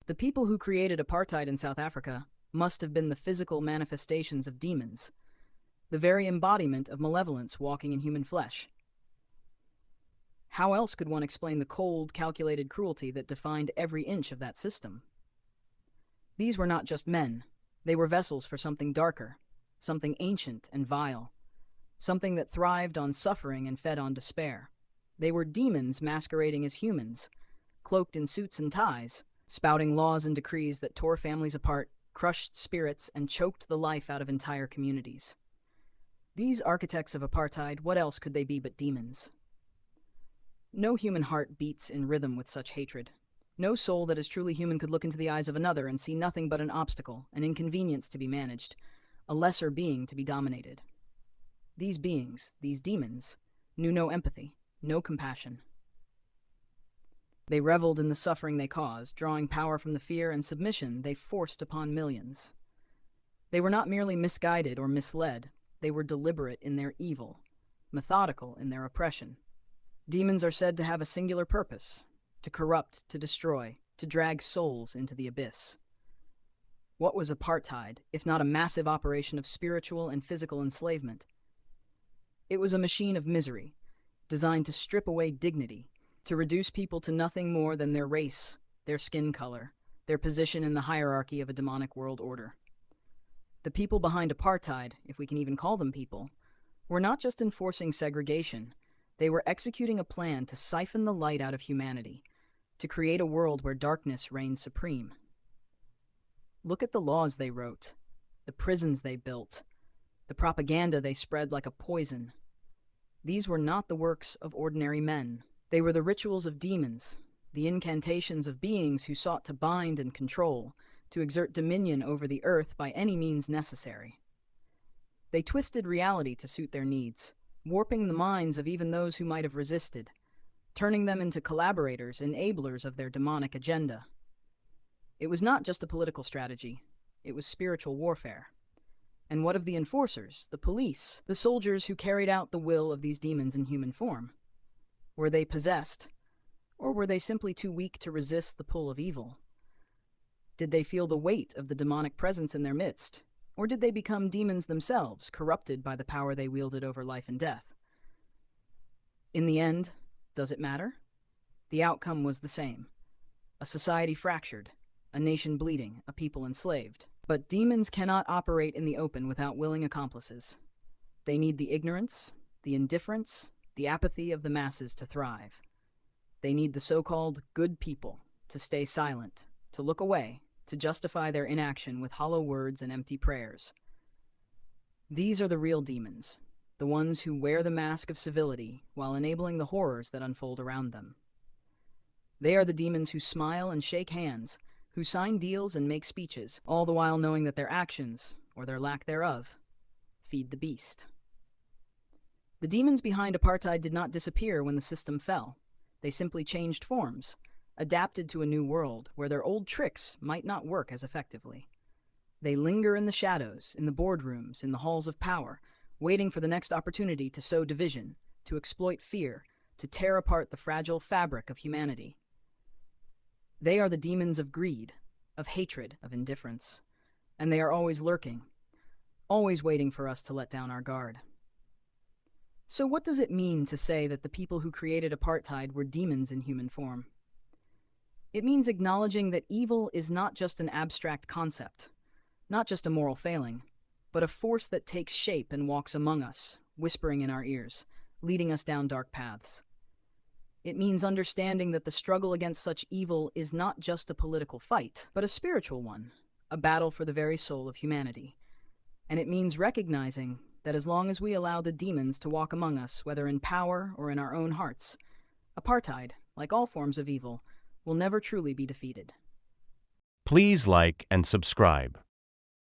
The people who created apartheid in South Africa must have been the physical manifestations of demons, the very embodiment of malevolence walking in human flesh. How else could one explain the cold, calculated cruelty that defined every inch of that system? These were not just men. They were vessels for something darker, something ancient and vile, something that thrived on suffering and fed on despair. They were demons masquerading as humans, cloaked in suits and ties, spouting laws and decrees that tore families apart, crushed spirits, and choked the life out of entire communities. These architects of apartheid, what else could they be but demons? No human heart beats in rhythm with such hatred. No soul that is truly human could look into the eyes of another and see nothing but an obstacle, an inconvenience to be managed, a lesser being to be dominated. These beings, these demons, knew no empathy, no compassion. They reveled in the suffering they caused, drawing power from the fear and submission they forced upon millions. They were not merely misguided or misled, they were deliberate in their evil, methodical in their oppression. Demons are said to have a singular purpose: to corrupt, to destroy, to drag souls into the abyss. What was apartheid, if not a massive operation of spiritual and physical enslavement? It was a machine of misery, designed to strip away dignity, to reduce people to nothing more than their race, their skin color, their position in the hierarchy of a demonic world order. The people behind apartheid, if we can even call them people, were not just enforcing segregation, they were executing a plan to siphon the light out of humanity, to create a world where darkness reigned supreme. Look at the laws they wrote, the prisons they built, the propaganda they spread like a poison. These were not the works of ordinary men. They were the rituals of demons, the incantations of beings who sought to bind and control, to exert dominion over the earth by any means necessary. They twisted reality to suit their needs, warping the minds of even those who might have resisted, turning them into collaborators, enablers of their demonic agenda. It was not just a political strategy, it was spiritual warfare. And what of the enforcers, the police, the soldiers who carried out the will of these demons in human form? Were they possessed, or were they simply too weak to resist the pull of evil? Did they feel the weight of the demonic presence in their midst, or did they become demons themselves, corrupted by the power they wielded over life and death? In the end, does it matter? The outcome was the same: a society fractured, a nation bleeding, a people enslaved. But demons cannot operate in the open without willing accomplices. They need the ignorance, the indifference, the apathy of the masses to thrive. They need the so-called good people to stay silent, to look away, to justify their inaction with hollow words and empty prayers. These are the real demons, the ones who wear the mask of civility while enabling the horrors that unfold around them. They are the demons who smile and shake hands, who sign deals and make speeches, all the while knowing that their actions, or their lack thereof, feed the beast. The demons behind apartheid did not disappear when the system fell. They simply changed forms, adapted to a new world where their old tricks might not work as effectively. They linger in the shadows, in the boardrooms, in the halls of power, waiting for the next opportunity to sow division, to exploit fear, to tear apart the fragile fabric of humanity. They are the demons of greed, of hatred, of indifference, and they are always lurking, always waiting for us to let down our guard. So what does it mean to say that the people who created apartheid were demons in human form? It means acknowledging that evil is not just an abstract concept, not just a moral failing, but a force that takes shape and walks among us, whispering in our ears, leading us down dark paths. It means understanding that the struggle against such evil is not just a political fight, but a spiritual one, a battle for the very soul of humanity. And it means recognizing that as long as we allow the demons to walk among us, whether in power or in our own hearts, apartheid, like all forms of evil, will never truly be defeated. Please like and subscribe.